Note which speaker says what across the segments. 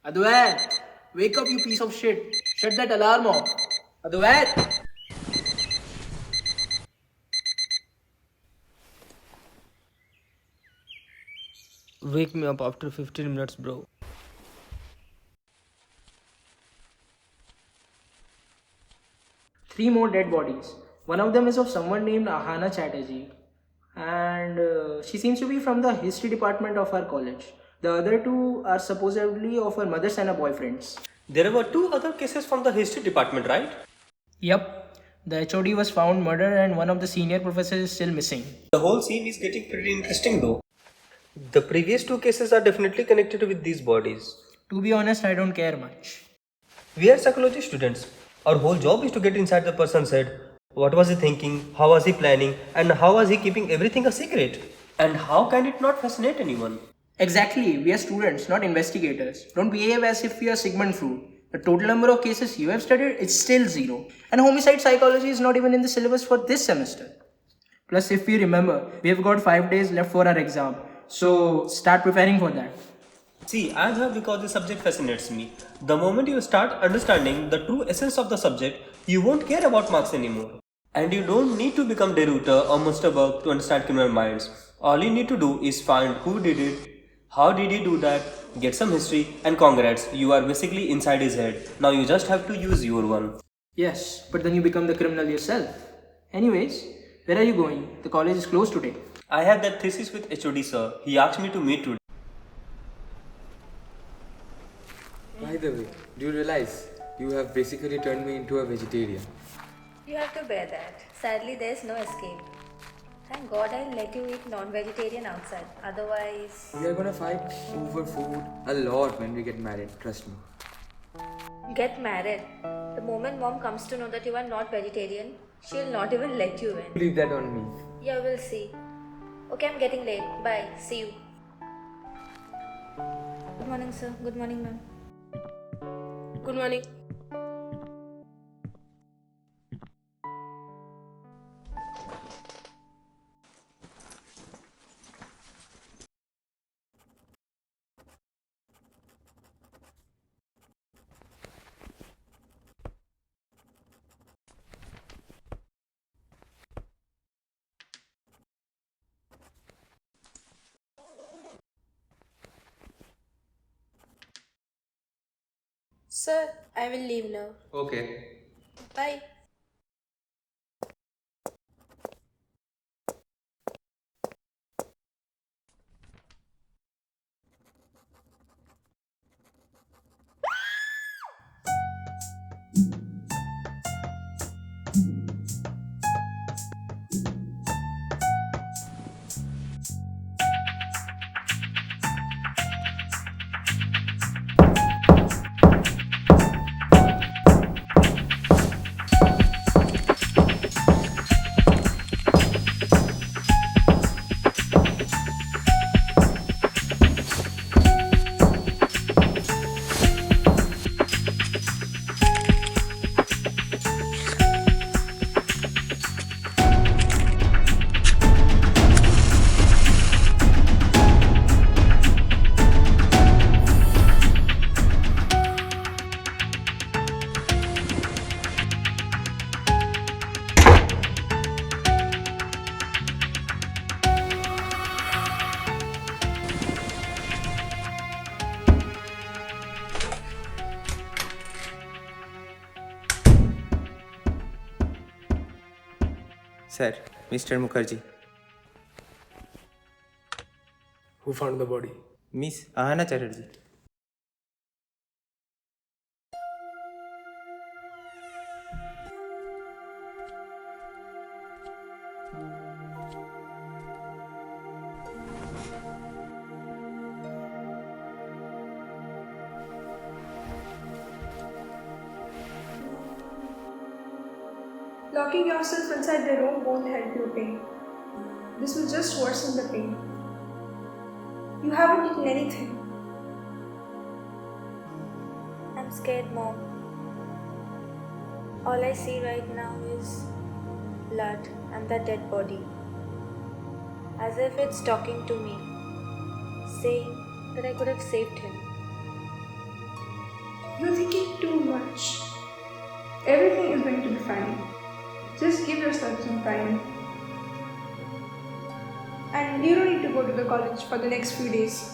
Speaker 1: Adwait, wake up, you piece of shit. Shut that alarm off. Adwait. Wake me up after 15 minutes, bro. 3 more dead bodies. One of them is of someone named Ahana Chatterjee, and she seems to be from the history department of our college. The other two are supposedly of her mother's and her boyfriend's.
Speaker 2: There were 2 other cases from the history department, right?
Speaker 1: Yep, the HOD was found murdered, and one of the senior professors is still missing.
Speaker 2: The whole scene is getting pretty interesting though. The previous 2 cases are definitely connected with these bodies.
Speaker 1: To be honest, I don't care much.
Speaker 2: We are psychology students. Our whole job is to get inside the person's head. What was he thinking? How was he planning? And how was he keeping everything a secret? And how can it not fascinate anyone?
Speaker 1: Exactly, we are students, not investigators. Don't behave as if we are Sigmund Freud. The total number of cases you have studied is still 0. And homicide psychology is not even in the syllabus for this semester. Plus, if you remember, we have got 5 days left for our exam. So, start preparing for that.
Speaker 2: See, I'm here because the subject fascinates me. The moment you start understanding the true essence of the subject, you won't care about marks anymore. And you don't need to become Deruta or Mustaberg to understand criminal minds. All you need to do is find who did it, how did he do that, get some history, and congrats, you are basically inside his head. Now you just have to use your one.
Speaker 1: Yes, but then you become the criminal yourself. Anyways, where are you going? The college is closed today.
Speaker 2: I have that thesis with HOD sir. He asked me to meet today.
Speaker 3: By the way, do you realize you have basically turned me into a vegetarian?
Speaker 4: You have to bear that. Sadly, there's no escape. Thank God I'll let you eat non-vegetarian outside. Otherwise...
Speaker 3: We are gonna fight over food a lot when we get married, trust me.
Speaker 4: Get married. The moment mom comes to know that you are not vegetarian, she'll not even let you in.
Speaker 3: Leave that on me.
Speaker 4: Yeah, we'll see. Okay, I'm getting late. Bye. See you. Good morning, sir. Good morning, ma'am.
Speaker 5: Good morning. Sir, I will leave now.
Speaker 3: Okay.
Speaker 5: Bye.
Speaker 3: Sir, Mr. Mukherjee.
Speaker 6: Who found the body?
Speaker 3: Miss Ahana Chatterjee.
Speaker 7: Locking yourself inside the room won't help your pain. This will just worsen the pain. You haven't eaten anything.
Speaker 4: I'm scared, Mom. All I see right now is blood and that dead body. As if it's talking to me, saying that I could have saved him.
Speaker 7: You're thinking too much. Everything is going to be fine. Just give yourself some time. And you don't need to go to the college for the next few days.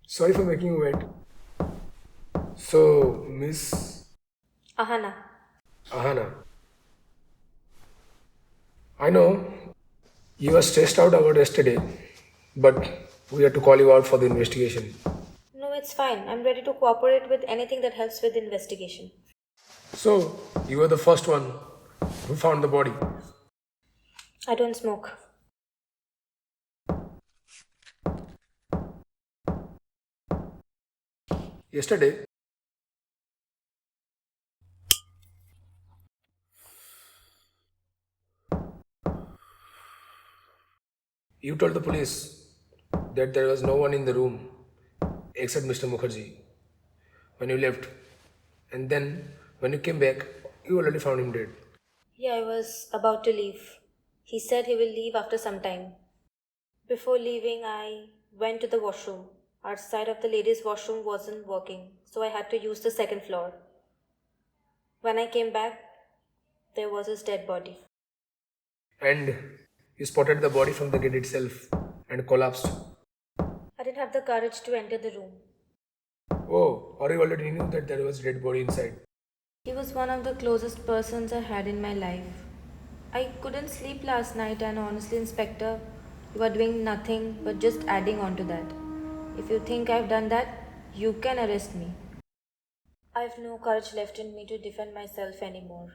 Speaker 6: Sorry for making you wait. So, Miss
Speaker 4: Ahana.
Speaker 6: Ahana, I know you were stressed out about yesterday, but we had to call you out for the investigation.
Speaker 4: No, it's fine. I'm ready to cooperate with anything that helps with the investigation.
Speaker 6: So, you were the first one who found the body.
Speaker 4: I don't smoke.
Speaker 6: Yesterday, you told the police that there was no one in the room except Mr. Mukherjee when you left, and then when you came back, you already found him dead.
Speaker 4: Yeah, I was about to leave. He said he will leave after some time. Before leaving, I went to the washroom. Our side of the ladies' washroom wasn't working, so I had to use the second floor. When I came back, there was his dead body.
Speaker 6: And you spotted the body from the gate itself and collapsed.
Speaker 4: I didn't have the courage to enter the room.
Speaker 6: Oh, or you already knew that there was a dead body inside.
Speaker 4: He was one of the closest persons I had in my life. I couldn't sleep last night, and honestly, Inspector, you are doing nothing but just adding on to that. If you think I've done that, you can arrest me. I've no courage left in me to defend myself anymore.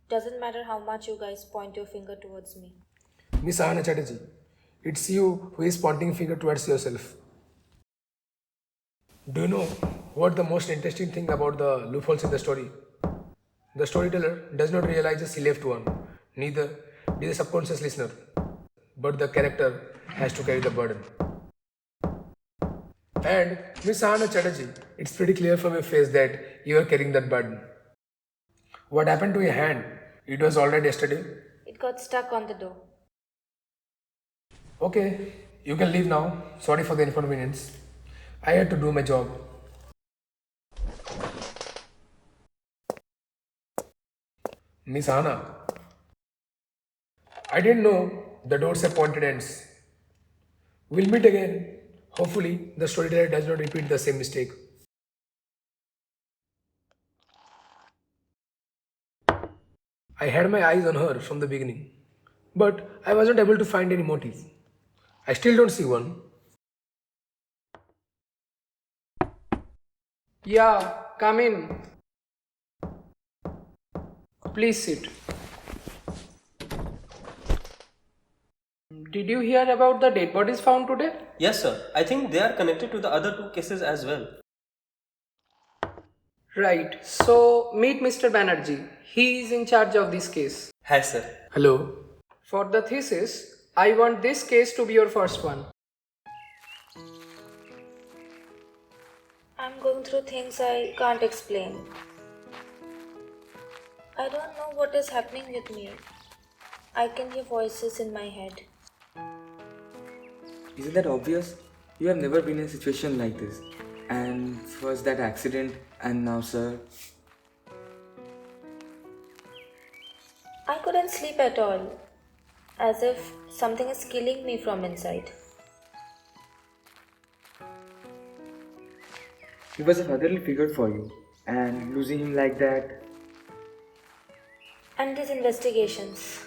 Speaker 4: Doesn't matter how much you guys point your finger towards me.
Speaker 6: Miss Ahana Chatterjee, it's you who is pointing finger towards yourself. Do you know what the most interesting thing about the loopholes in the story? The storyteller does not realize he left one, neither did the subconscious listener, but the character has to carry the burden. And Miss Ahana Chatterjee, it's pretty clear from your face that you are carrying that burden. What happened to your hand? It was already yesterday.
Speaker 4: It got stuck on the door.
Speaker 6: Okay, you can leave now. Sorry for the inconvenience. I had to do my job. Miss Anna, I didn't know the doors have pointed ends. We'll meet again. Hopefully, the storyteller does not repeat the same mistake. I had my eyes on her from the beginning, but I wasn't able to find any motive. I still don't see one.
Speaker 1: Yeah, come in. Please sit. Did you hear about the dead bodies found today?
Speaker 2: Yes, sir. I think they are connected to the other two cases as well.
Speaker 1: Right. So, meet Mr. Banerjee. He is in charge of this case.
Speaker 2: Hi, sir.
Speaker 6: Hello.
Speaker 1: For the thesis, I want this case to be your first one.
Speaker 4: I'm going through things I can't explain. I don't know what is happening with me. I can hear voices in my head.
Speaker 3: Isn't that obvious? You have never been in a situation like this. And first that accident, and now, sir.
Speaker 4: I couldn't couldn't sleep at all, as if something is killing me from inside.
Speaker 3: He was a fatherly figure for you, and losing him like that.
Speaker 4: And these investigations.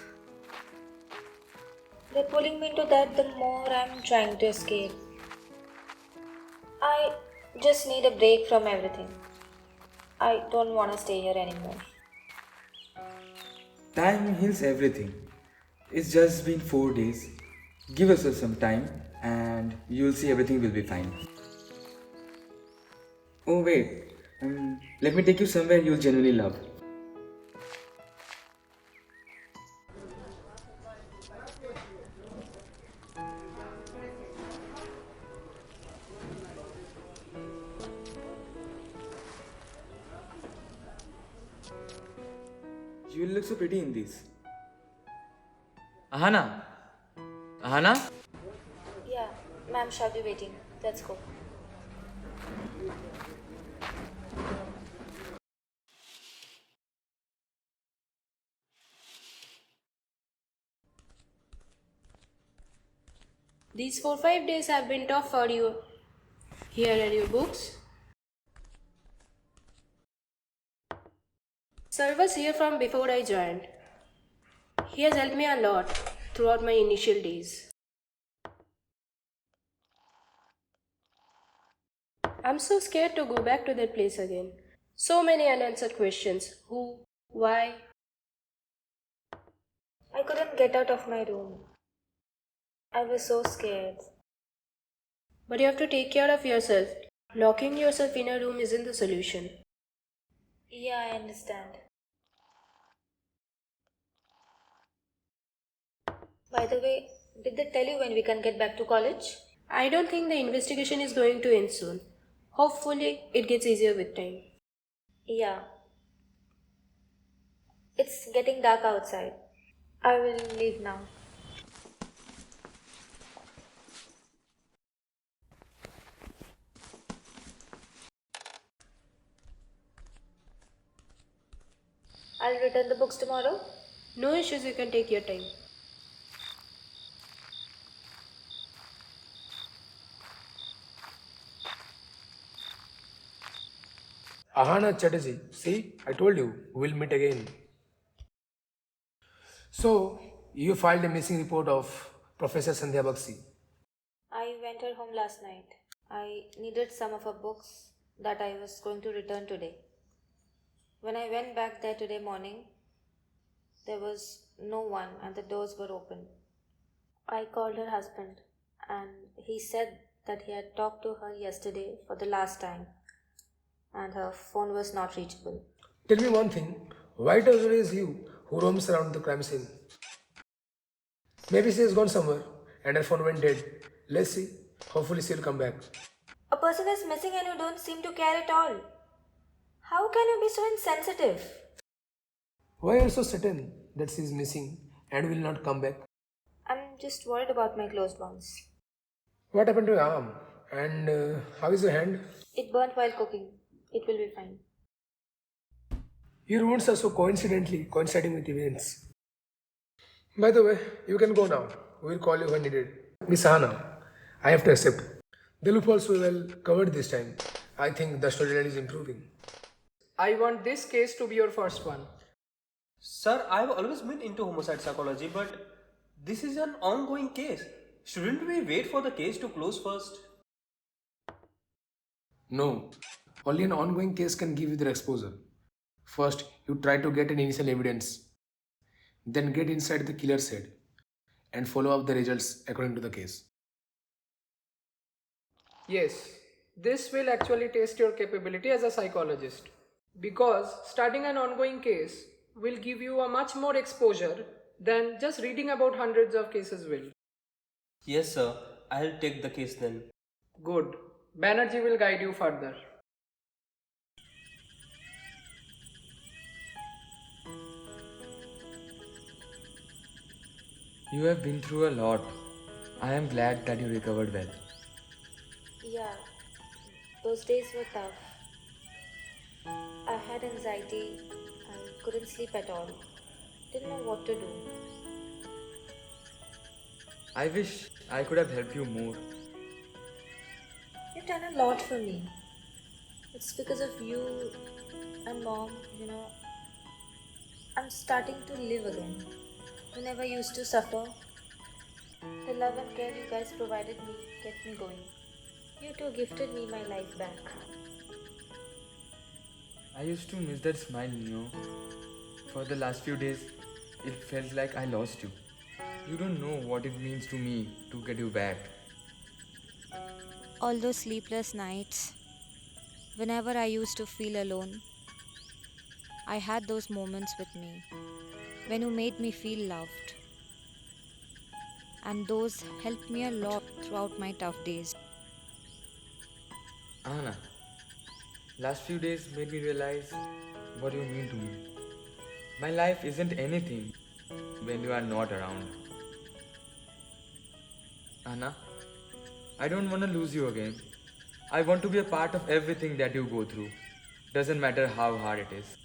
Speaker 4: They're pulling me into that the more I'm trying to escape. I just need a break from everything. I don't want to stay here anymore.
Speaker 3: Time heals everything. It's just been 4 days. Give yourself some time, and you'll see everything will be fine. Oh, wait. Let me take you somewhere you'll genuinely love. You will look so pretty in these. Ahana? Ahana?
Speaker 4: Yeah, ma'am shall be waiting. Let's go.
Speaker 5: These 4-5 days have been tough for you. Here are your books. Sir was here from before I joined. He has helped me a lot throughout my initial days. I'm so scared to go back to that place again. So many unanswered questions. Who? Why?
Speaker 4: I couldn't get out of my room. I was so scared.
Speaker 5: But you have to take care of yourself. Locking yourself in a room isn't the solution.
Speaker 4: Yeah, I understand. By the way, did they tell you when we can get back to college?
Speaker 5: I don't think the investigation is going to end soon. Hopefully, it gets easier with time.
Speaker 4: Yeah. It's getting dark outside. I will leave now. I'll return the books tomorrow.
Speaker 5: No issues, you can take your time.
Speaker 6: Ahana Chatterjee, see, I told you, we'll meet again. So, you filed a missing report of Professor Sandhya Bakshi.
Speaker 4: I went her home last night. I needed some of her books that I was going to return today. When I went back there today morning, there was no one and the doors were open. I called her husband and he said that he had talked to her yesterday for the last time and her phone was not reachable.
Speaker 6: Tell me one thing, why it was always you who roams around the crime scene? Maybe she has gone somewhere and her phone went dead. Let's see. Hopefully she'll come back.
Speaker 4: A person is missing and you don't seem to care at all. How can you be so insensitive?
Speaker 6: Why are you so certain that she is missing and will not come back?
Speaker 4: I'm just worried about my closed ones.
Speaker 6: What happened to your arm? And how is your hand?
Speaker 4: It burnt while cooking. It will be fine.
Speaker 6: Your wounds are so coinciding with events. By the way, you can go now. We'll call you when needed. Miss Hana, I have to accept. The loopholes were well covered this time. I think the storyline is improving.
Speaker 1: I want this case to be your first one.
Speaker 2: Sir, I've always been into homicide psychology, but this is an ongoing case. Shouldn't we wait for the case to close first?
Speaker 6: No, only an ongoing case can give you the exposure. First, you try to get an initial evidence, then get inside the killer's head and follow up the results according to the case.
Speaker 1: Yes, this will actually test your capability as a psychologist. Because starting an ongoing case will give you a much more exposure than just reading about hundreds of cases will.
Speaker 2: Yes, sir. I'll take the case then.
Speaker 1: Good. Banerjee will guide you further.
Speaker 3: You have been through a lot. I am glad that you recovered well.
Speaker 4: Yeah, those days were tough. I had anxiety. I couldn't sleep at all. didn't know what to do.
Speaker 3: I wish I could have helped you more.
Speaker 4: You've done a lot for me. It's because of you and mom, I'm starting to live again. You never used to suffer. The love and care you guys provided me kept me going. You two gifted me my life back.
Speaker 3: I used to miss that smile, For the last few days, it felt like I lost you. You don't know what it means to me to get you back.
Speaker 4: All those sleepless nights, whenever I used to feel alone, I had those moments with me when you made me feel loved. And those helped me a lot throughout my tough days.
Speaker 3: Anna, last few days made me realize what you mean to me. My life isn't anything when you are not around. Anna, I don't want to lose you again. I want to be a part of everything that you go through. Doesn't matter how hard it is.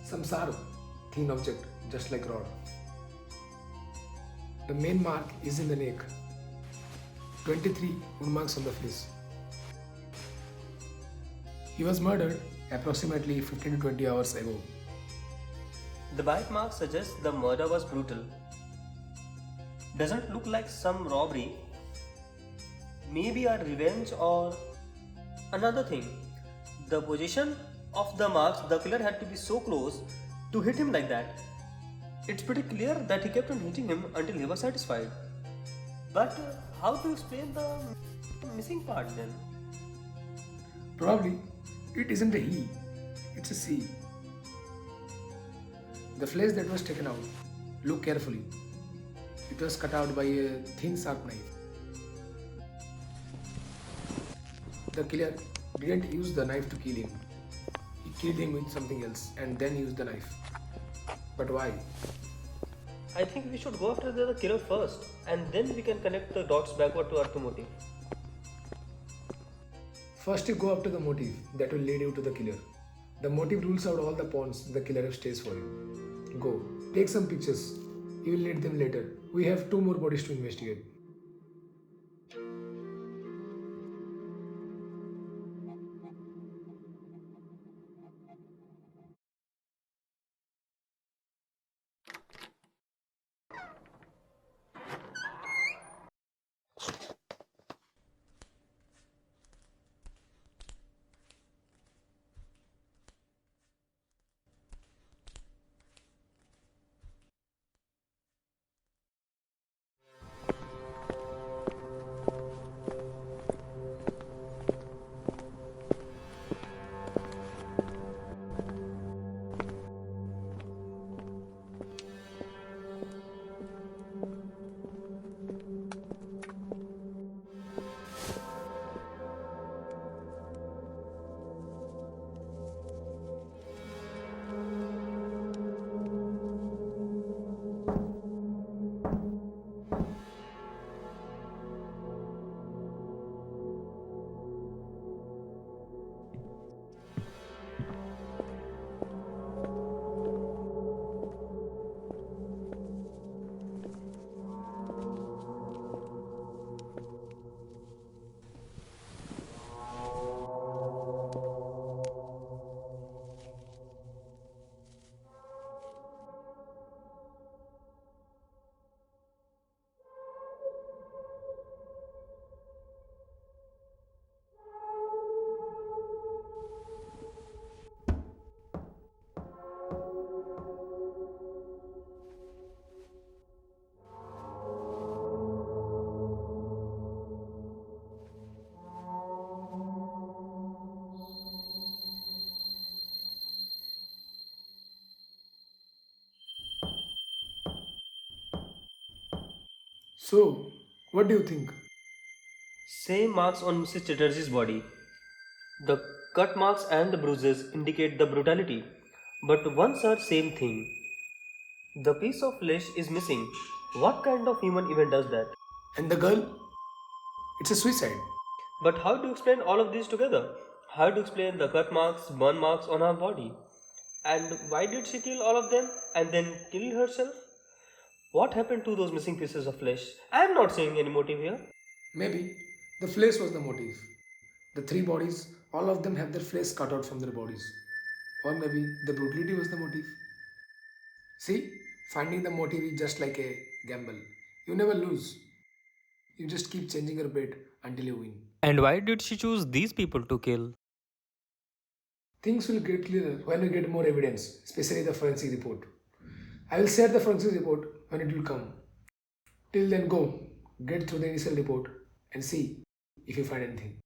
Speaker 6: Samsara, thin object, just like rod. The main mark is in the neck. 23 wound marks on the face. He was murdered approximately 15 to 20 hours ago.
Speaker 2: The bite mark suggests the murder was brutal. Doesn't look like some robbery. Maybe a revenge or another thing. The position of the marks, the killer had to be so close to hit him like that. It's pretty clear that he kept on hitting him until he was satisfied. But how to explain the missing part then?
Speaker 6: Probably it isn't a he, it's a she. The flesh that was taken out, look carefully. It was cut out by a thin sharp knife. The killer didn't use the knife to kill him. He killed him with something else and then used the knife. But why?
Speaker 2: I think we should go after the killer first and then we can connect the dots backward to our motive.
Speaker 6: First you go after the motive that will lead you to the killer. The motive rules out all the pawns the killer stays for you. Go, take some pictures. You will need them later. We have 2 more bodies to investigate. So, what do you think?
Speaker 2: Same marks on Mrs. Chatterjee's body. The cut marks and the bruises indicate the brutality, but once are same thing. The piece of flesh is missing. What kind of human even does that?
Speaker 6: And the girl? It's a suicide.
Speaker 2: But how do you explain all of these together? How do you explain the cut marks, burn marks on her body? And why did she kill all of them and then kill herself? What happened to those missing pieces of flesh? I am not seeing any motive here.
Speaker 6: Maybe the flesh was the motive. The three bodies, all of them have their flesh cut out from their bodies. Or maybe the brutality was the motive. See, finding the motive is just like a gamble. You never lose. You just keep changing your bet until you win.
Speaker 2: And why did she choose these people to kill?
Speaker 6: Things will get clearer when we get more evidence, especially the forensic report. I will share the forensic report when it will come. Till then, go, get through the initial report and see if you find anything.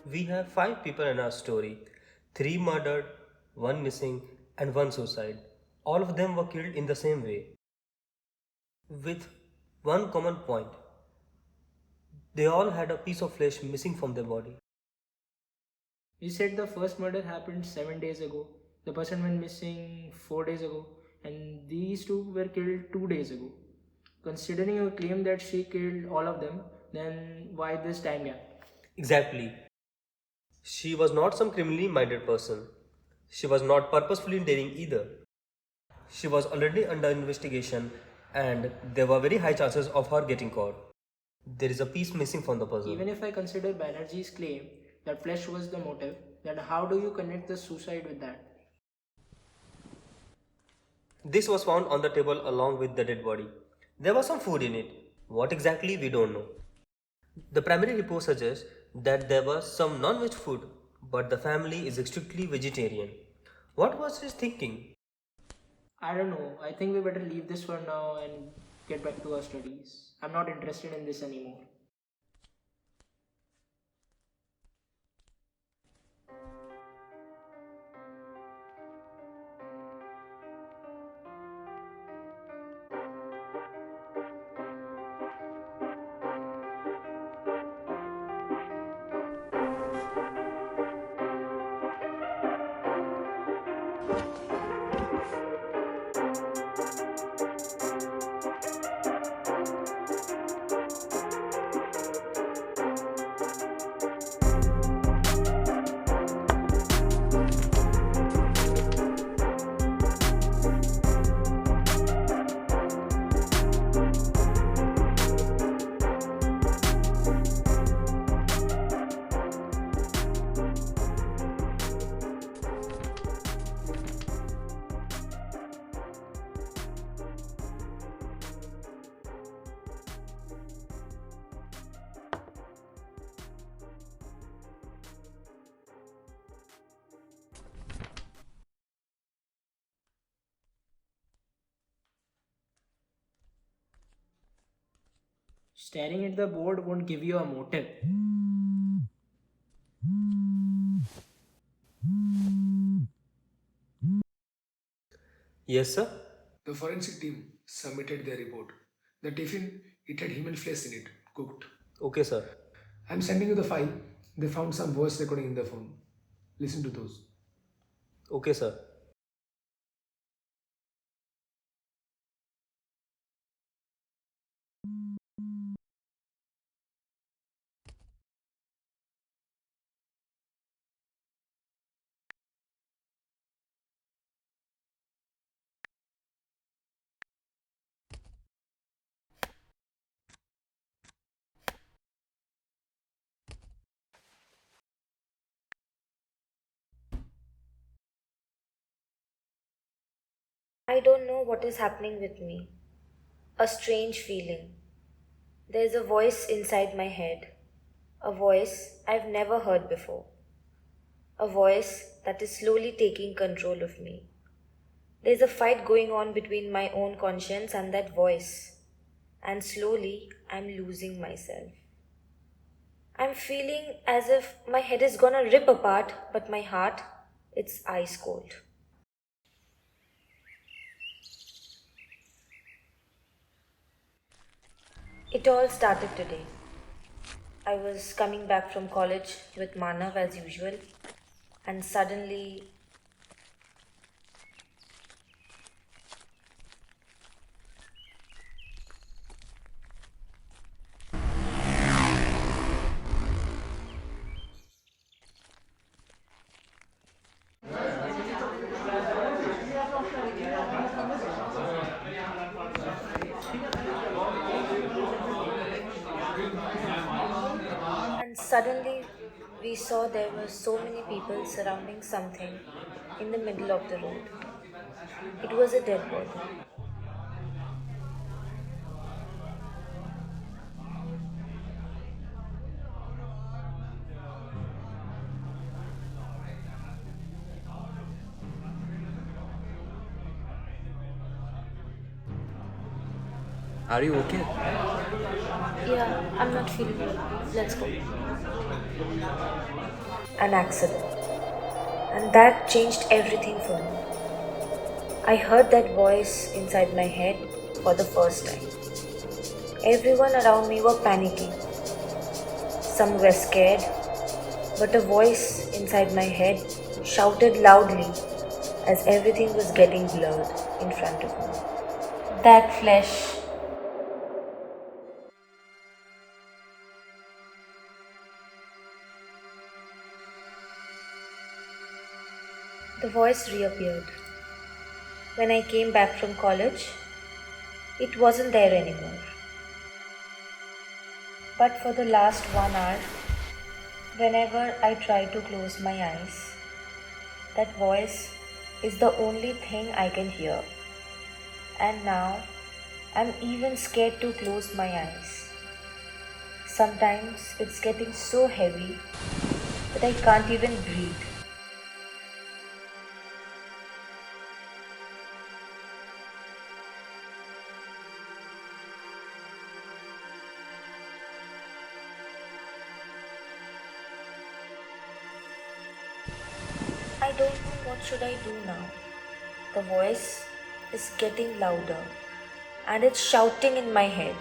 Speaker 2: We have 5 people in our story 3 murdered, 1 missing, and 1 suicide. All of them were killed in the same way. With one common point they all had a piece of flesh missing from their body.
Speaker 1: We said the first murder happened 7 days ago, the person went missing 4 days ago, and these two were killed 2 days ago. Considering your claim that she killed all of them, then why this time gap?
Speaker 2: Exactly. She was not some criminally minded person. She was not purposefully daring either. She was already under investigation and there were very high chances of her getting caught. There is a piece missing from the puzzle.
Speaker 1: Even if I consider Banerjee's claim that flesh was the motive, then how do you connect the suicide with that?
Speaker 2: This was found on the table along with the dead body. There was some food in it. What exactly, we don't know. The primary report suggests that there was some non-veg food, but the family is strictly vegetarian. What was his thinking?
Speaker 1: I don't know. I think we better leave this for now and get back to our studies. I'm not interested in this anymore. Staring at the board won't give you a motive.
Speaker 2: Yes, sir.
Speaker 6: The forensic team submitted their report. The tiffin, it had human flesh in it, cooked.
Speaker 2: Okay, sir.
Speaker 6: I'm sending you the file. They found some voice recording in the phone. Listen to those.
Speaker 2: Okay, sir.
Speaker 4: I don't know what is happening with me. A strange feeling. There's a voice inside my head. A voice I've never heard before. A voice that is slowly taking control of me. There's a fight going on between my own conscience and that voice. And slowly, I'm losing myself. I'm feeling as if my head is gonna rip apart, but my heart, it's ice cold. It all started today. I was coming back from college with Manav as usual, and suddenly we saw there were so many people surrounding something in the middle of the road. It was a dead body.
Speaker 3: Are you okay?
Speaker 4: Yeah, I'm not feeling well. Let's go. An accident. And that changed everything for me. I heard that voice inside my head for the first time. Everyone around me were panicking. Some were scared, but a voice inside my head shouted loudly as everything was getting blurred in front of me. That flesh. The voice reappeared. When I came back from college, it wasn't there anymore. But for the last 1 hour, whenever I try to close my eyes, that voice is the only thing I can hear. And now, I'm even scared to close my eyes. Sometimes it's getting so heavy that I can't even breathe. I don't know what should I do now. The voice is getting louder and it's shouting in my head.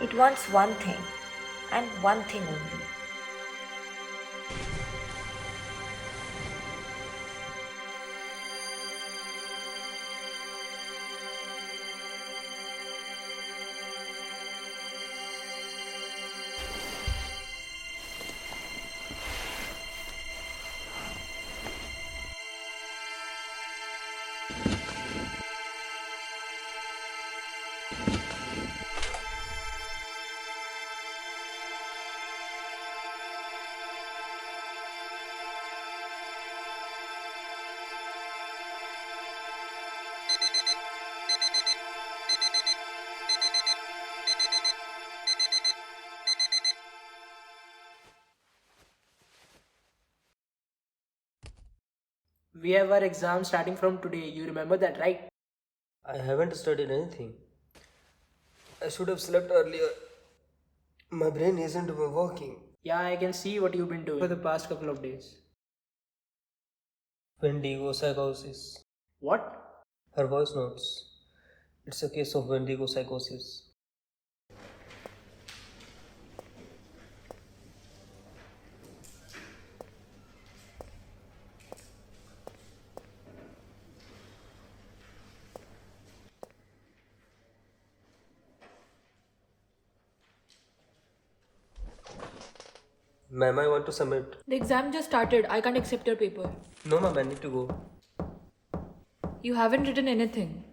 Speaker 4: It wants one thing and one thing only.
Speaker 1: We have our exam starting from today. You remember that, right?
Speaker 2: I haven't studied anything. I should have slept earlier. My brain isn't working.
Speaker 1: Yeah, I can see what you've been doing for the past couple of days.
Speaker 2: Wendigo psychosis.
Speaker 1: What?
Speaker 2: Her voice notes. It's a case of Wendigo psychosis. Ma'am, I want to submit.
Speaker 8: The exam just started. I can't accept your paper.
Speaker 2: No, ma'am, I need to go.
Speaker 8: You haven't written anything.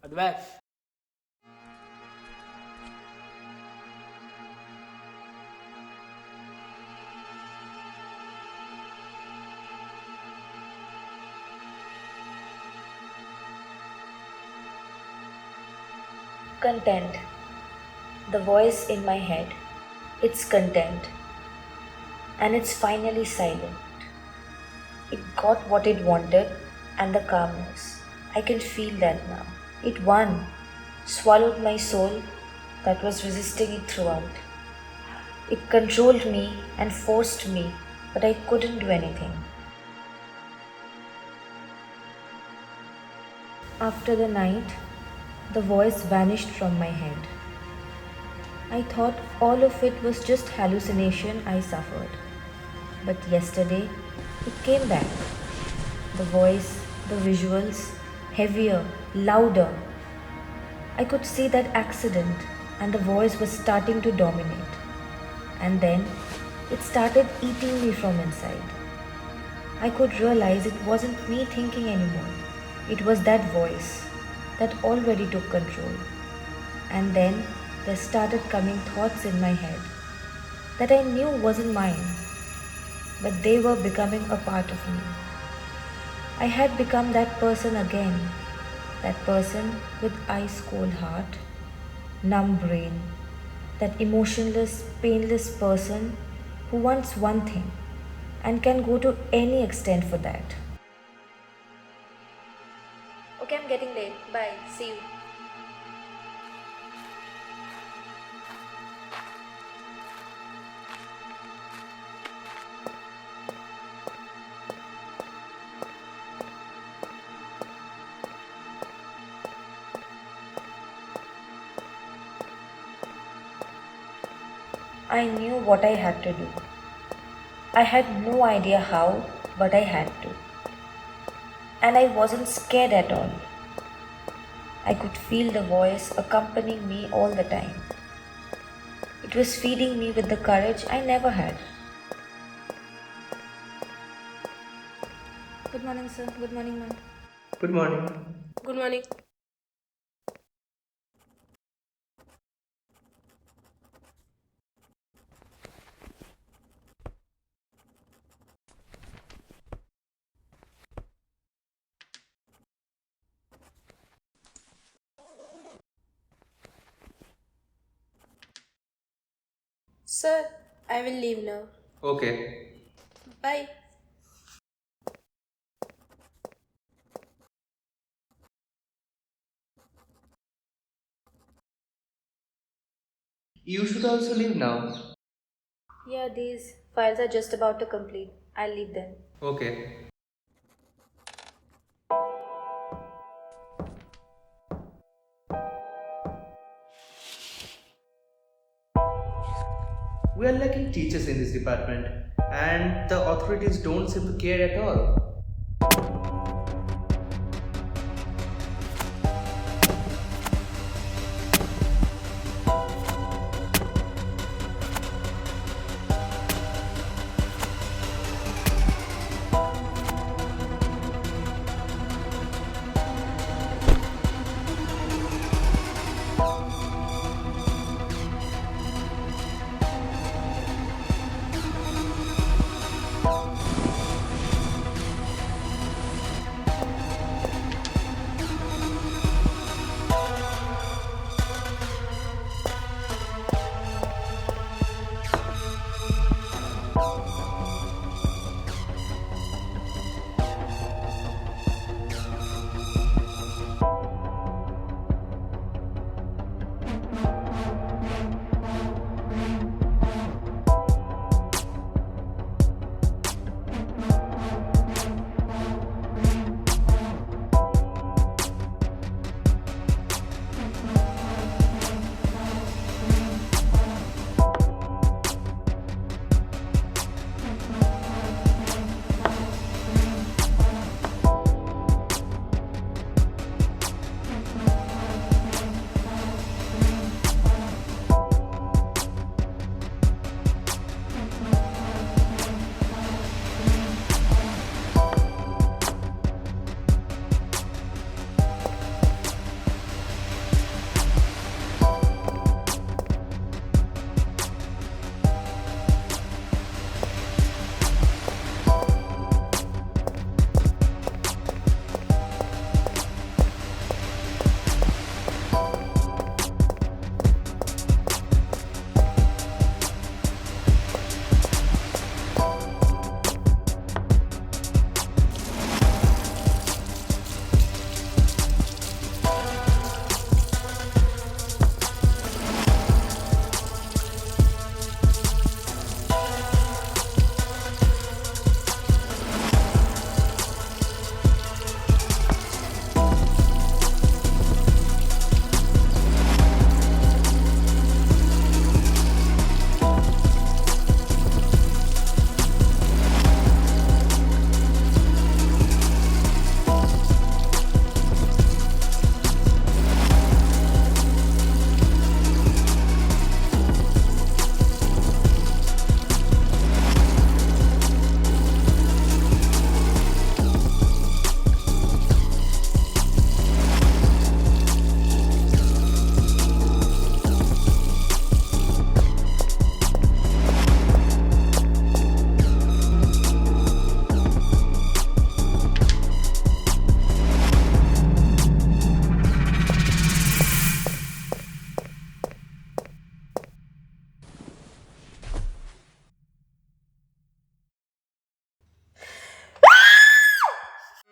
Speaker 1: Advance.
Speaker 4: Content. The voice in my head. It's content. And it's finally silent. It got what it wanted and the calmness. I can feel that now. It won, swallowed my soul that was resisting it throughout. It controlled me and forced me, but I couldn't do anything. After the night, the voice vanished from my head. I thought all of it was just hallucination I suffered. But yesterday, it came back. The voice, the visuals, heavier, louder. I could see that accident and the voice was starting to dominate. And then it started eating me from inside. I could realize it wasn't me thinking anymore. It was that voice that already took control. And then there started coming thoughts in my head that I knew wasn't mine, but they were becoming a part of me. I had become that person again, that person with ice cold heart, numb brain, that emotionless, painless person who wants one thing and can go to any extent for that. Okay, I'm getting late. Bye. See you. I knew what I had to do. I had no idea how, but I had to. And I wasn't scared at all. I could feel the voice accompanying me all the time. It was feeding me with the courage I never had. Good morning, sir. Good morning, ma'am.
Speaker 2: Good morning.
Speaker 5: Good morning. Sir, I will leave now.
Speaker 2: Okay.
Speaker 5: Bye.
Speaker 2: You should also leave now.
Speaker 4: Yeah, these files are just about to complete. I'll leave them.
Speaker 2: Okay. We are lacking teachers in this department, and the authorities don't seem to care at all.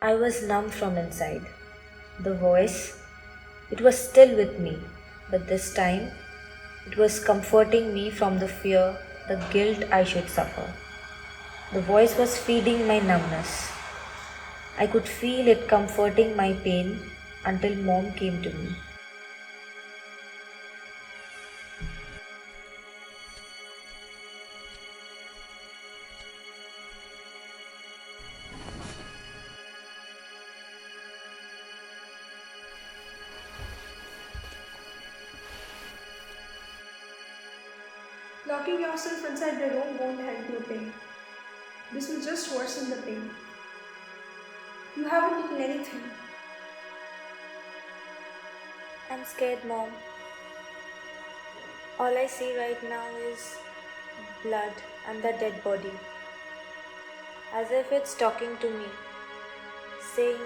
Speaker 4: I was numb from inside. The voice, it was still with me, but this time it was comforting me from the fear, the guilt I should suffer. The voice was feeding my numbness. I could feel it comforting my pain until mom came to me.
Speaker 7: Locking yourself inside the room won't help your pain. This will just worsen the pain. You haven't eaten anything.
Speaker 4: I'm scared, Mom. All I see right now is blood and that dead body. As if it's talking to me, saying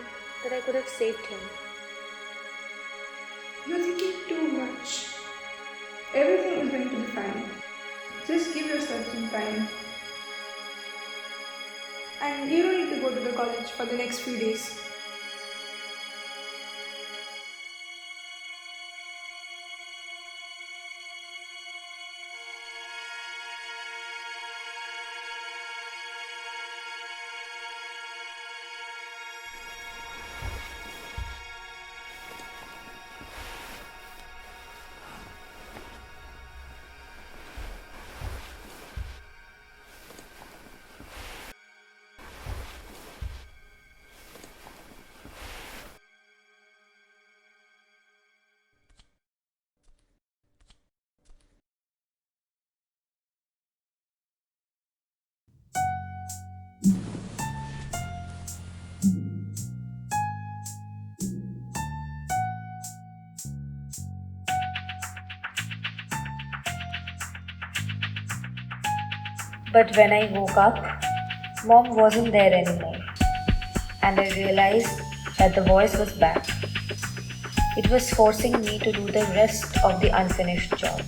Speaker 4: that I could have saved him.
Speaker 7: You're thinking too much. Everything is going to be fine. Just give yourself some time. And you don't need to go to the college for the next few days.
Speaker 4: But when I woke up, Mom wasn't there anymore. And I realized that the voice was back. It was forcing me to do the rest of the unfinished job.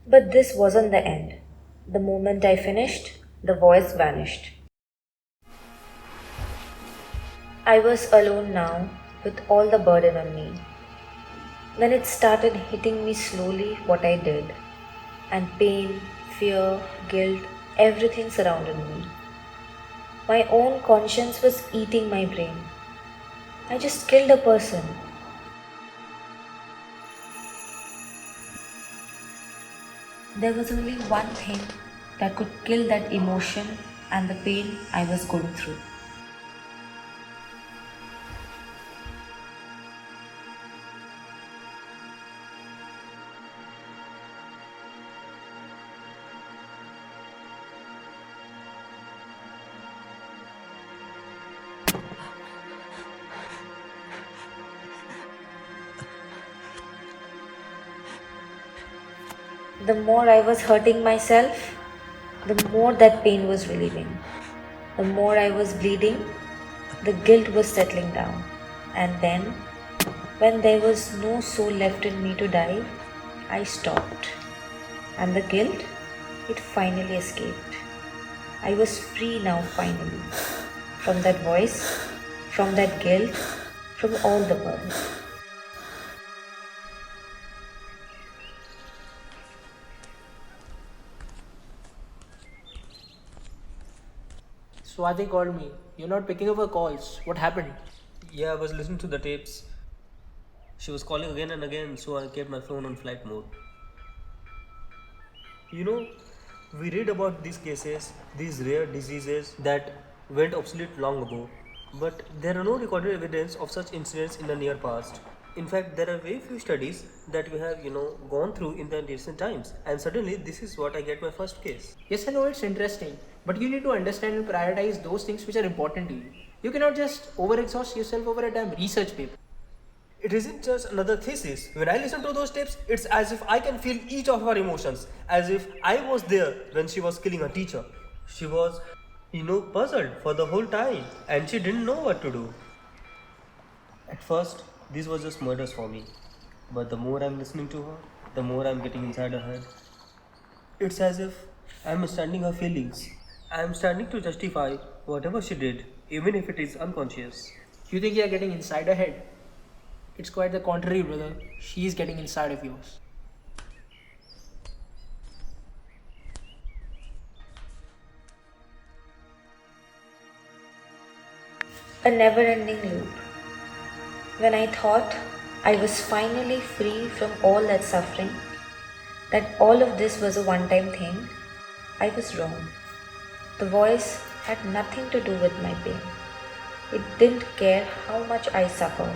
Speaker 4: But this wasn't the end. The moment I finished, the voice vanished. I was alone now, with all the burden on me. Then it started hitting me slowly what I did. And pain, fear, guilt, everything surrounded me. My own conscience was eating my brain. I just killed a person. There was only one thing that could kill that emotion and the pain I was going through. The more I was hurting myself, the more that pain was relieving. The more I was bleeding, the guilt was settling down. And then, when there was no soul left in me to die, I stopped. And the guilt, it finally escaped. I was free now finally. From that voice, from that guilt, from all the burden.
Speaker 1: Swati called me. You're not picking up her calls. What happened?
Speaker 2: Yeah, I was listening to the tapes. She was calling again and again, so I kept my phone on flight mode. You know, we read about these cases, these rare diseases that went obsolete long ago, but there are no recorded evidence of such incidents in the near past. In fact, there are very few studies that we have, gone through in the recent times. And suddenly, this is what I get my first case.
Speaker 1: Yes, I know it's interesting, but you need to understand and prioritize those things which are important to you. You cannot just overexhaust yourself over a damn research paper.
Speaker 2: It isn't just another thesis. When I listen to those tapes, it's as if I can feel each of her emotions, as if I was there when she was killing her teacher. She was, puzzled for the whole time, and she didn't know what to do. At first, these were just murders for me. But the more I'm listening to her, the more I'm getting inside her head. It's as if I'm understanding her feelings. I'm starting to justify whatever she did, even if it is unconscious.
Speaker 1: You think you're getting inside her head? It's quite the contrary, brother. She's getting inside of yours.
Speaker 4: A never ending loop. When I thought I was finally free from all that suffering, that all of this was a one time thing, I was wrong. The voice had nothing to do with my pain. It didn't care how much I suffered.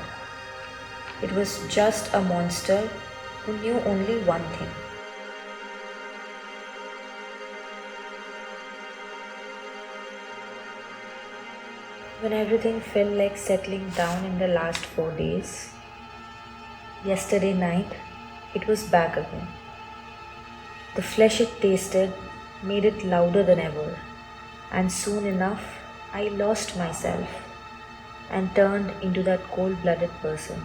Speaker 4: It was just a monster who knew only one thing. When everything felt like settling down in the last 4 days, yesterday night, it was back again. The flesh it tasted made it louder than ever, and soon enough, I lost myself and turned into that cold-blooded person.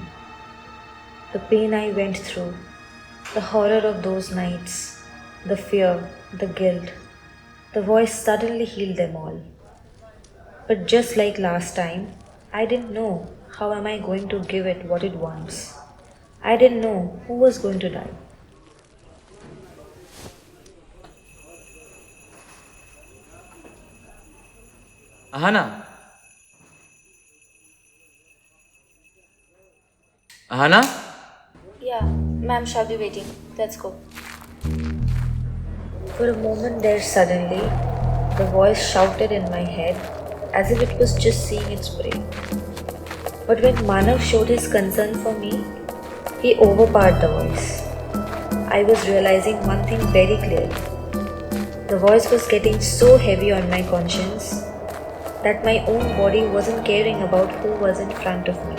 Speaker 4: The pain I went through, the horror of those nights, the fear, the guilt, the voice suddenly healed them all. But just like last time, I didn't know how am I going to give it what it wants. I didn't know who was going to die.
Speaker 3: Ahana? Ahana?
Speaker 4: Yeah, ma'am shall be waiting. Let's go. For a moment there suddenly, the voice shouted in my head as if it was just seeing its prey. But when Manav showed his concern for me, he overpowered the voice. I was realizing one thing very clearly. The voice was getting so heavy on my conscience that my own body wasn't caring about who was in front of me.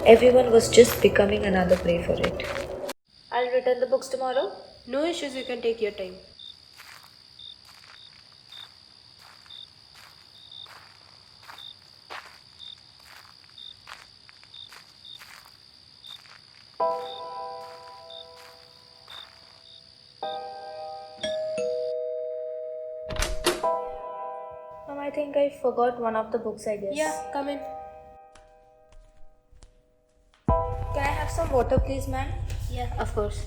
Speaker 4: Everyone was just becoming another prey for it. I'll return the books tomorrow.
Speaker 5: No issues, you can take your time.
Speaker 4: Mom, I think I forgot one of the books, I guess.
Speaker 5: Yeah, come in.
Speaker 4: Can I have some water, please, ma'am?
Speaker 5: Yeah, of course.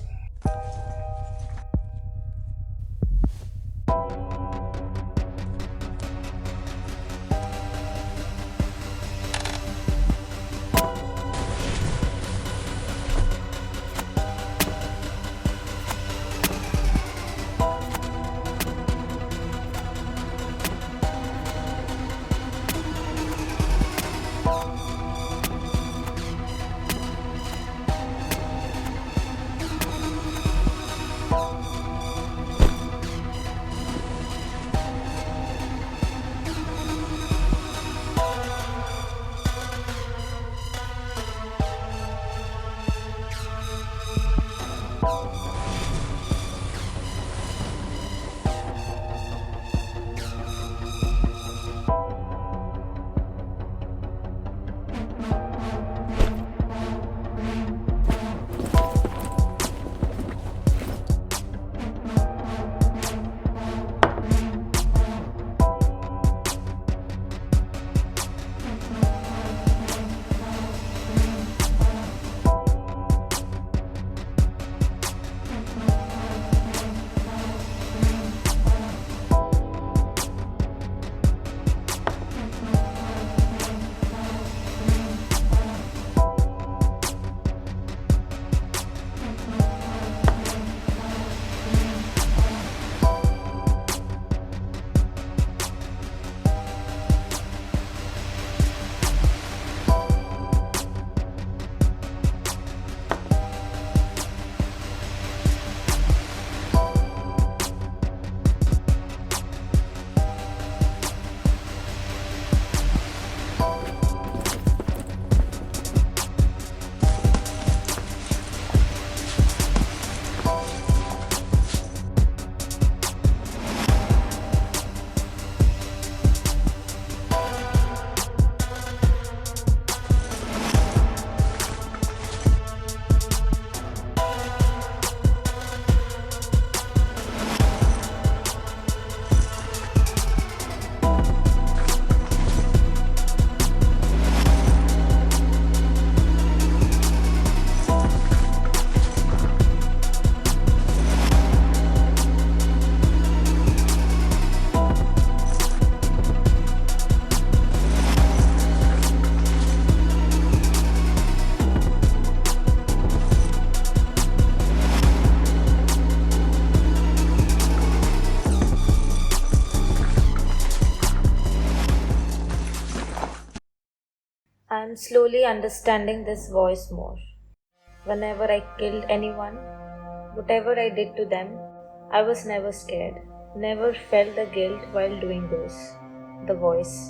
Speaker 4: I'm slowly understanding this voice more. Whenever I killed anyone, whatever I did to them, I was never scared, never felt the guilt while doing this. The voice.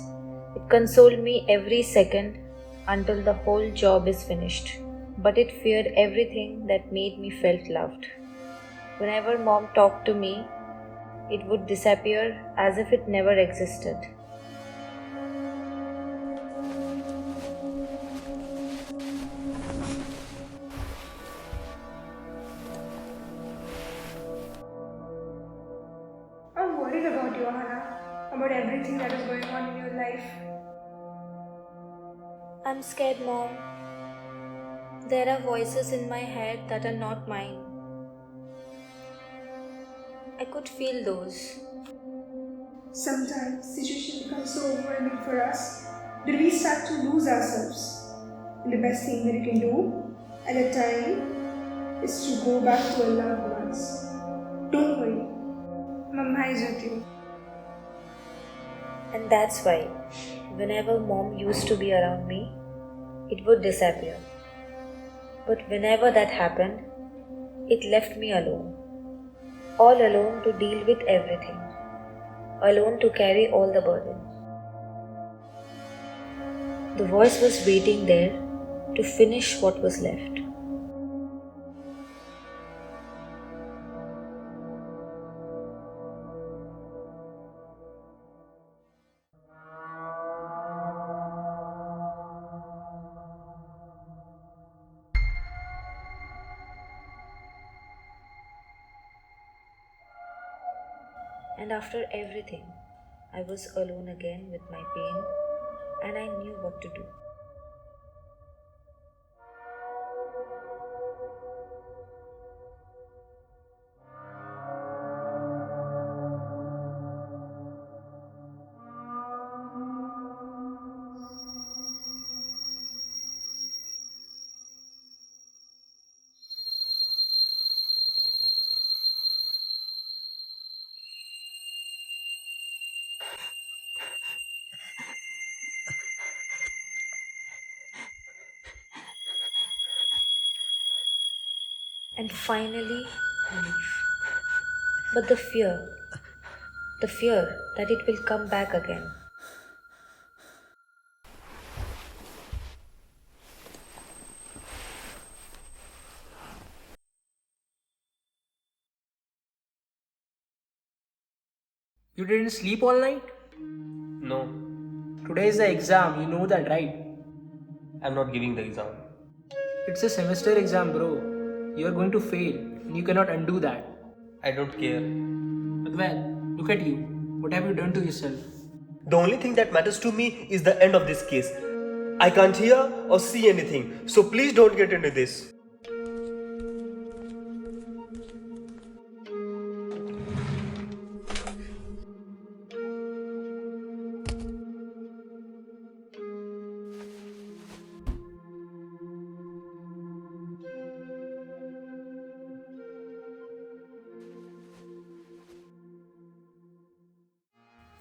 Speaker 4: It consoled me every second until the whole job is finished. But it feared everything that made me felt loved. Whenever mom talked to me, it would disappear as if it never existed.
Speaker 7: I'm worried about you, Hannah, about everything that is going on in your life.
Speaker 4: I'm scared, Mom. There are voices in my head that are not mine. I could feel those.
Speaker 7: Sometimes situation becomes so overwhelming for us that we start to lose ourselves. And the best thing that you can do at that time is to go back to our loved ones. Don't worry. Mama is with you.
Speaker 4: And that's why, whenever mom used to be around me, it would disappear. But whenever that happened, it left me alone. All alone to deal with everything. Alone to carry all the burden. The voice was waiting there to finish what was left. And after everything, I was alone again with my pain, and I knew what to do. And finally, relief. But the fear that it will come back again.
Speaker 1: You didn't sleep all night?
Speaker 2: No,
Speaker 1: Today is the exam, you know that, right?
Speaker 2: I'm not giving the exam.
Speaker 1: It's a semester exam, bro. You are going to fail, and you cannot undo that.
Speaker 2: I don't care.
Speaker 1: But well, look at you. What have you done to yourself?
Speaker 2: The only thing that matters to me is the end of this case. I can't hear or see anything, so please don't get into this.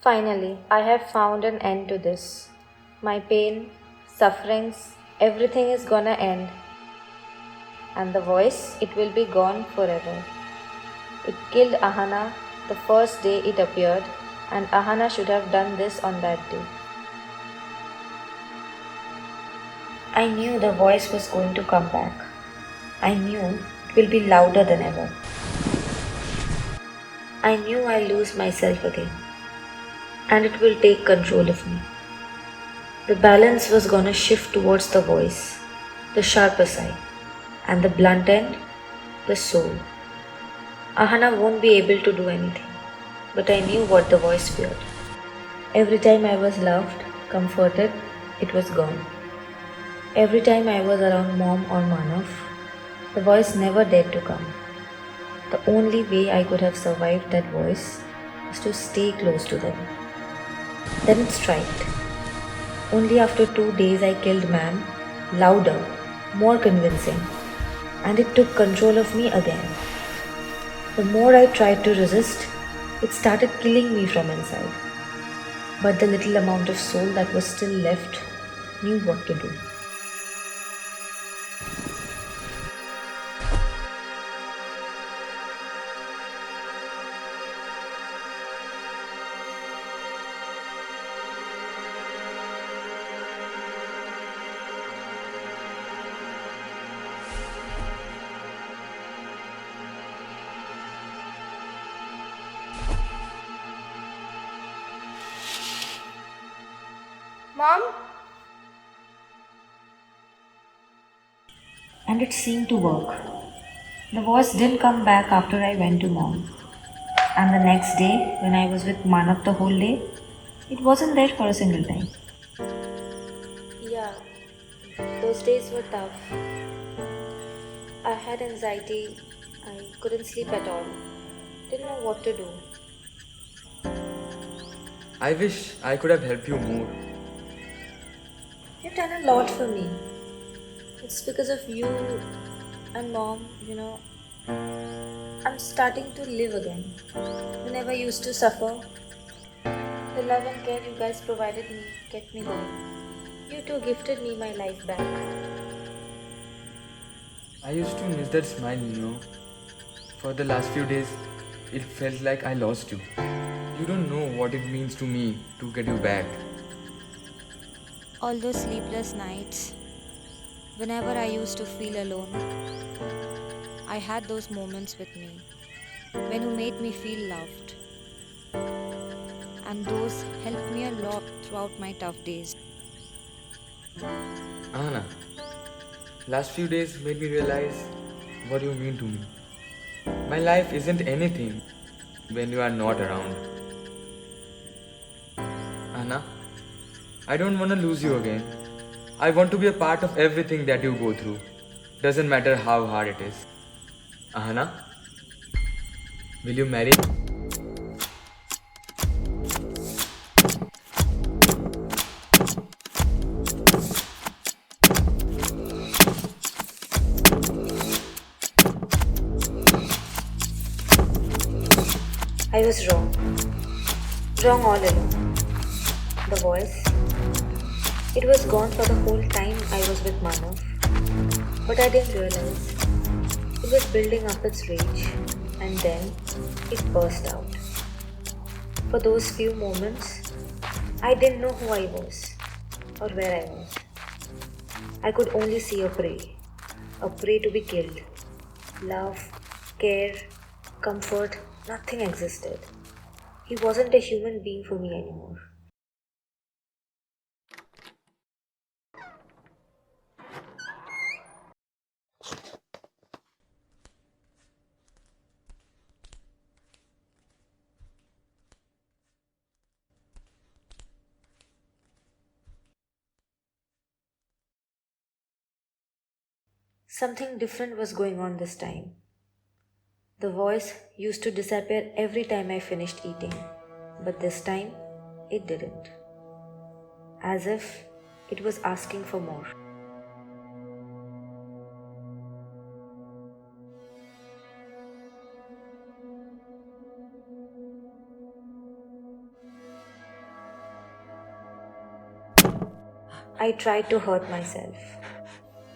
Speaker 4: Finally, I have found an end to this. My pain, sufferings, everything is gonna end. And the voice, it will be gone forever. It killed Ahana the first day it appeared, and Ahana should have done this on that day. I knew the voice was going to come back. I knew it will be louder than ever. I knew I'll lose myself again. And it will take control of me. The balance was gonna shift towards the voice, the sharper side, and the blunt end, the soul. Ahana won't be able to do anything, but I knew what the voice feared. Every time I was loved, comforted, it was gone. Every time I was around mom or Manav, the voice never dared to come. The only way I could have survived that voice was to stay close to them. Then it struck. Only after 2 days I killed man, louder, more convincing, and it took control of me again. The more I tried to resist, it started killing me from inside. But the little amount of soul that was still left knew what to do. Mom? And it seemed to work. The voice didn't come back after I went to Mom. And the next day, when I was with Manav the whole day, it wasn't there for a single time. Yeah, those days were tough. I had anxiety. I couldn't sleep at all. Didn't know what to do.
Speaker 3: I wish I could have helped you more.
Speaker 4: You've done a lot for me. It's because of you and Mom, I'm starting to live again. Whenever I used to suffer, the love and care you guys provided me kept me going. You two gifted me my life back.
Speaker 3: I used to miss that smile. For the last few days, it felt like I lost you. You don't know what it means to me to get you back.
Speaker 4: All those sleepless nights, whenever I used to feel alone, I had those moments with me, men who made me feel loved. And those helped me a lot throughout my tough days.
Speaker 3: Anna, last few days made me realize what you mean to me. My life isn't anything when you are not around. Anna, I don't want to lose you again. I want to be a part of everything that you go through. Doesn't matter how hard it is. Anna, will you marry me?
Speaker 4: I was wrong. Wrong all along. The voice, it was gone for the whole time I was with Manav. But I didn't realize. It was building up its rage, and then it burst out. For those few moments, I didn't know who I was or where I was. I could only see a prey to be killed. Love, care, comfort, nothing existed. He wasn't a human being for me anymore. Something different was going on this time. The voice used to disappear every time I finished eating, but this time it didn't. As if it was asking for more. I tried to hurt myself.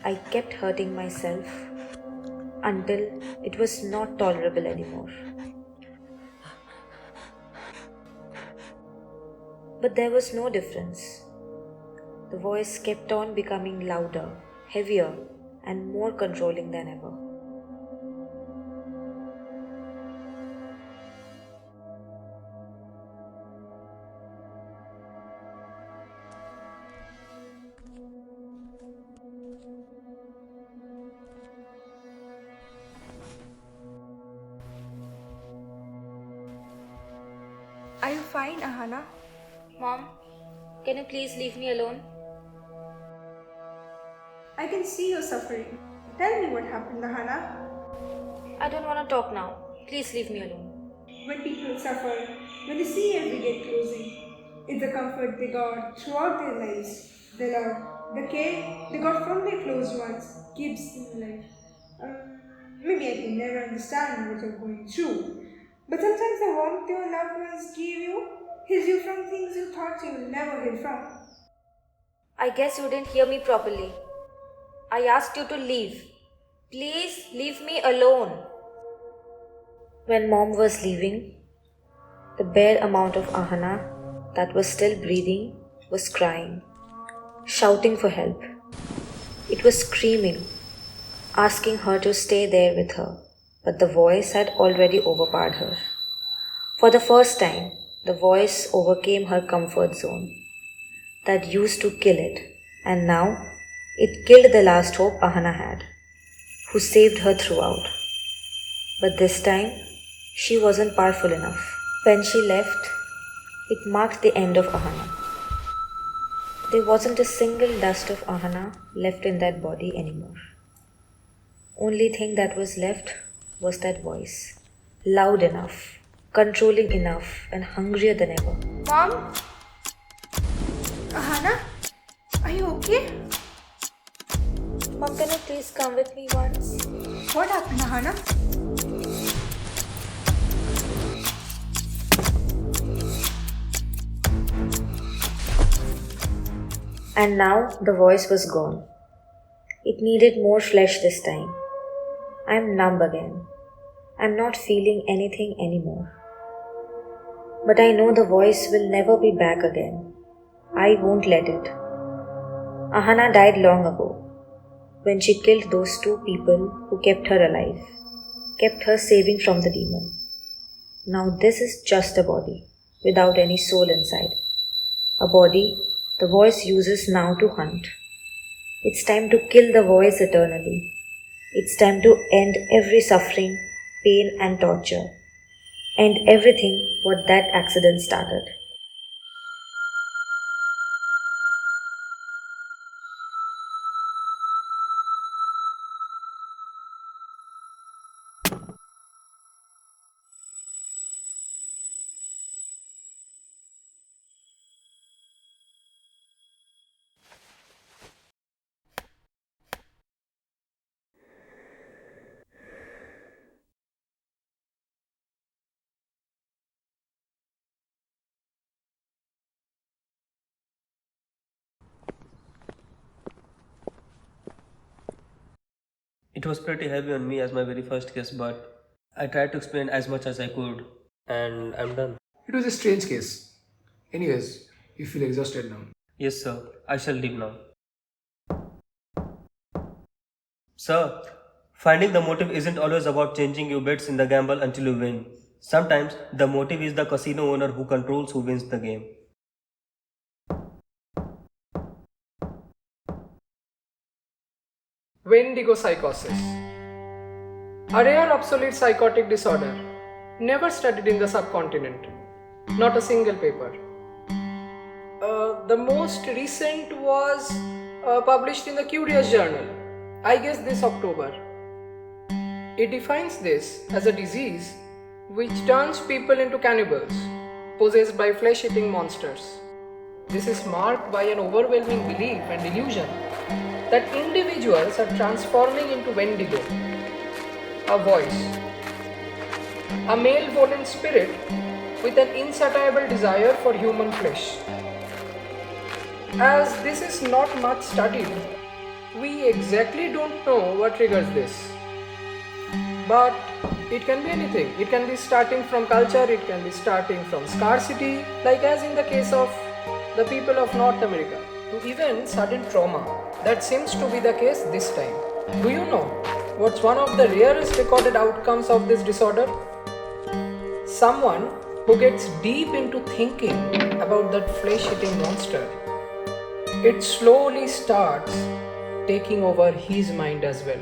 Speaker 4: I kept hurting myself until it was not tolerable anymore. But there was no difference. The voice kept on becoming louder, heavier, and more controlling than ever.
Speaker 7: Are you fine, Ahana?
Speaker 4: Mom, can you please leave me alone?
Speaker 7: I can see you're suffering. Tell me what happened, Ahana.
Speaker 4: I don't want to talk now. Please leave me alone.
Speaker 7: When people suffer, when they see every gate closing, it's the comfort they got throughout their lives, the love, the care they got from their close ones keeps them alive. Maybe I can never understand what you're going through, but sometimes the warmth your loved ones give you heals you from things you thought you would never heal from.
Speaker 4: I guess you didn't hear me properly. I asked you to leave. Please leave me alone. When Mom was leaving, the bare amount of Ahana that was still breathing was crying, shouting for help. It was screaming, asking her to stay there with her, but the voice had already overpowered her. For the first time, the voice overcame her comfort zone. that used to kill it, and now it killed the last hope Ahana had, who saved her throughout. But this time, she wasn't powerful enough. When she left, it marked the end of Ahana. There wasn't a single dust of Ahana left in that body anymore. Only thing that was left was that voice, loud enough, controlling enough, and hungrier than ever.
Speaker 7: Mom? Ahana? Are you okay?
Speaker 4: Mom, can you please come with me once?
Speaker 7: What happened, Ahana?
Speaker 4: And now the voice was gone. It needed more flesh this time. I'm numb again. I'm not feeling anything anymore. But I know the voice will never be back again. I won't let it. Ahana died long ago, when she killed those two people who kept her alive, kept her saving from the demon. Now this is just a body, without any soul inside. A body the voice uses now to hunt. It's time to kill the voice eternally. It's time to end every suffering, pain and torture. End everything what that accident started.
Speaker 2: It was pretty heavy on me as my very first case, but I tried to explain as much as I could, and I'm done.
Speaker 6: It was a strange case. Anyways, you feel exhausted now.
Speaker 2: Yes, sir. I shall leave now. Sir, finding the motive isn't always about changing your bets in the gamble until you win. Sometimes the motive is the casino owner who controls who wins the game.
Speaker 6: Wendigo psychosis. A rare obsolete psychotic disorder. Never studied in the subcontinent. Not a single paper. The most recent was published in the Curious Journal, I guess this October. It defines this as a disease which turns people into cannibals, possessed by flesh-eating monsters. This is marked by an overwhelming belief and delusion that individuals are transforming into Wendigo, a voice, a malevolent spirit with an insatiable desire for human flesh. As this is not much studied, we exactly don't know what triggers this. But it can be anything. It can be starting from culture, it can be starting from scarcity, like as in the case of the people of North America, to even sudden trauma. That seems to be the case this time. Do you know what's one of the rarest recorded outcomes of this disorder? Someone who gets deep into thinking about that flesh-eating monster. It slowly starts taking over his mind as well.